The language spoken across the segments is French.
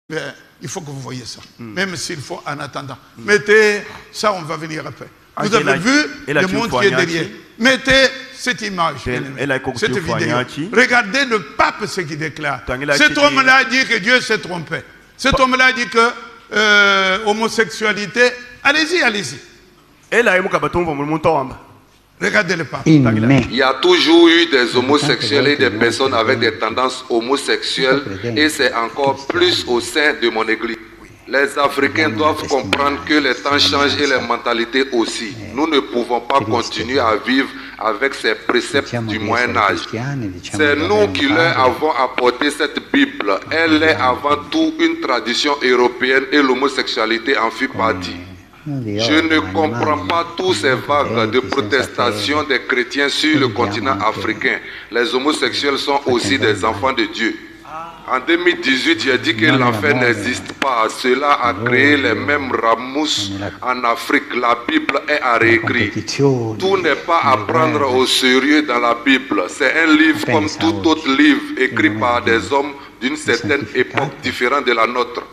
Mais il faut que vous voyez ça. Même s'il faut en attendant. Mettez ça, on va venir après. Vous avez vu le monde qui est derrière. Mettez cette image, cette vidéo. Regardez le pape ce qu'il déclare. Cet homme-là dit que Dieu s'est trompé. Cet homme-là dit que homosexualité, allez-y, allez-y. Regardez le pape. Il y a toujours eu des homosexuels et des personnes avec des tendances homosexuelles et c'est encore plus au sein de mon église. Les Africains doivent comprendre que les temps changent et les mentalités aussi. Nous ne pouvons pas continuer à vivre avec ces préceptes du Moyen-Âge. C'est nous qui leur avons apporté cette Bible. Elle est avant tout une tradition européenne et l'homosexualité en fait partie. Je ne comprends pas tous ces vagues de protestation des chrétiens sur le continent africain. Les homosexuels sont aussi des enfants de Dieu. En 2018, j'ai dit que l'enfer n'existe pas. Cela a créé les mêmes ramousses en Afrique. La Bible est à réécrire. Tout n'est pas à prendre au sérieux dans la Bible. C'est un livre comme tout autre livre écrit par des hommes d'une certaine époque différente de la nôtre.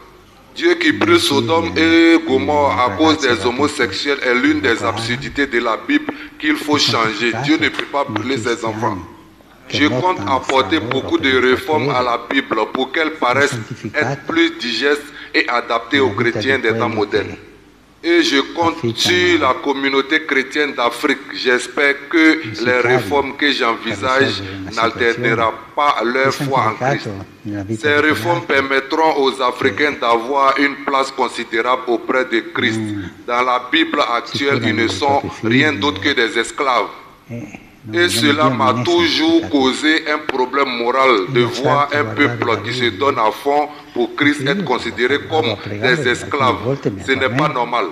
Dieu qui brûle Sodome et Gomorrhe à cause des homosexuels est l'une des absurdités de la Bible qu'il faut changer. Dieu ne peut pas brûler ses enfants. Je compte apporter beaucoup de réformes à la Bible pour qu'elle paraisse être plus digeste et adaptée aux chrétiens des temps modernes. Et je compte sur la communauté chrétienne d'Afrique. J'espère que les réformes que j'envisage n'altéreront pas leur foi en Christ. Ces réformes permettront aux Africains d'avoir une place considérable auprès de Christ. Dans la Bible actuelle, ils ne sont rien d'autre que des esclaves. Et cela m'a toujours causé un problème moral de voir un peuple qui se donne à fond pour Christ être considéré comme des esclaves. Ce n'est pas normal.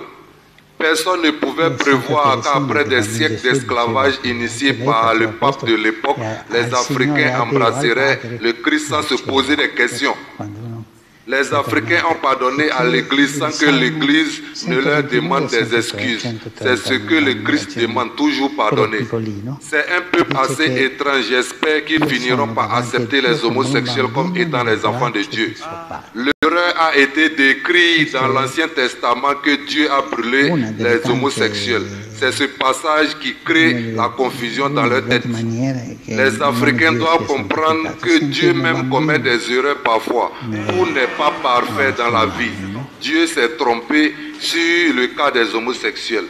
Personne ne pouvait prévoir qu'après des siècles d'esclavage initiés par le pape de l'époque, les Africains embrasseraient le Christ sans se poser des questions. Les Africains ont pardonné à l'Église sans que l'Église ne leur demande des excuses. C'est ce que le Christ demande, toujours pardonner. C'est un peuple assez étrange. J'espère qu'ils finiront par accepter les homosexuels comme étant les enfants de Dieu. L'erreur a été décrite dans l'Ancien Testament que Dieu a brûlé les homosexuels. C'est ce passage qui crée la confusion dans leur tête. Les Africains doivent comprendre que Dieu même commet des erreurs parfois. Tout n'est pas parfait dans la vie. Dieu s'est trompé sur le cas des homosexuels.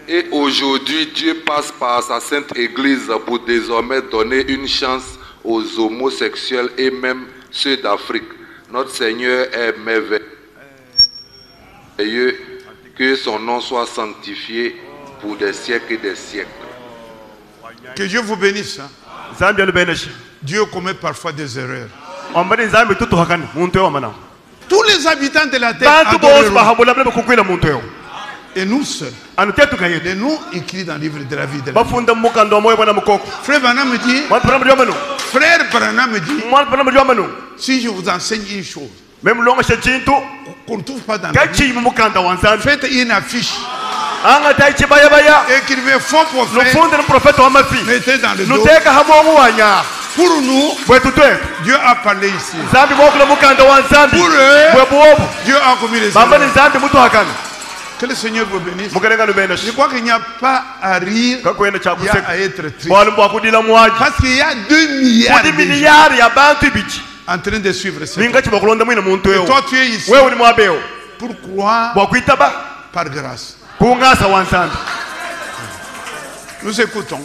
Et aujourd'hui, Dieu passe par sa sainte Église pour désormais donner une chance aux homosexuels et même ceux d'Afrique. Notre Seigneur est merveilleux. Que son nom soit sanctifié pour des siècles et des siècles. Que Dieu vous bénisse. Dieu commet parfois des erreurs. Tous les habitants de la terre adoreront. Et nous seuls. Et nous écrits dans le livre de la vie de la vie. Frère Branham me dit, frère Branham me dit, si je vous enseigne une chose, qu'on ne trouve pas dans la Bible, faites une affiche. Écrivez faux prophète, mettez dans le dos. Pour nous, Dieu a parlé ici. Pour eux, Dieu a commis les erreurs. Que le Seigneur vous bénisse. Je crois qu'il n'y a pas à rire, il y a à être triste. Parce qu'il y a 2 milliards en train de suivre ça. Et toi tu es ici. Pourquoi? Par grâce. Nous écoutons.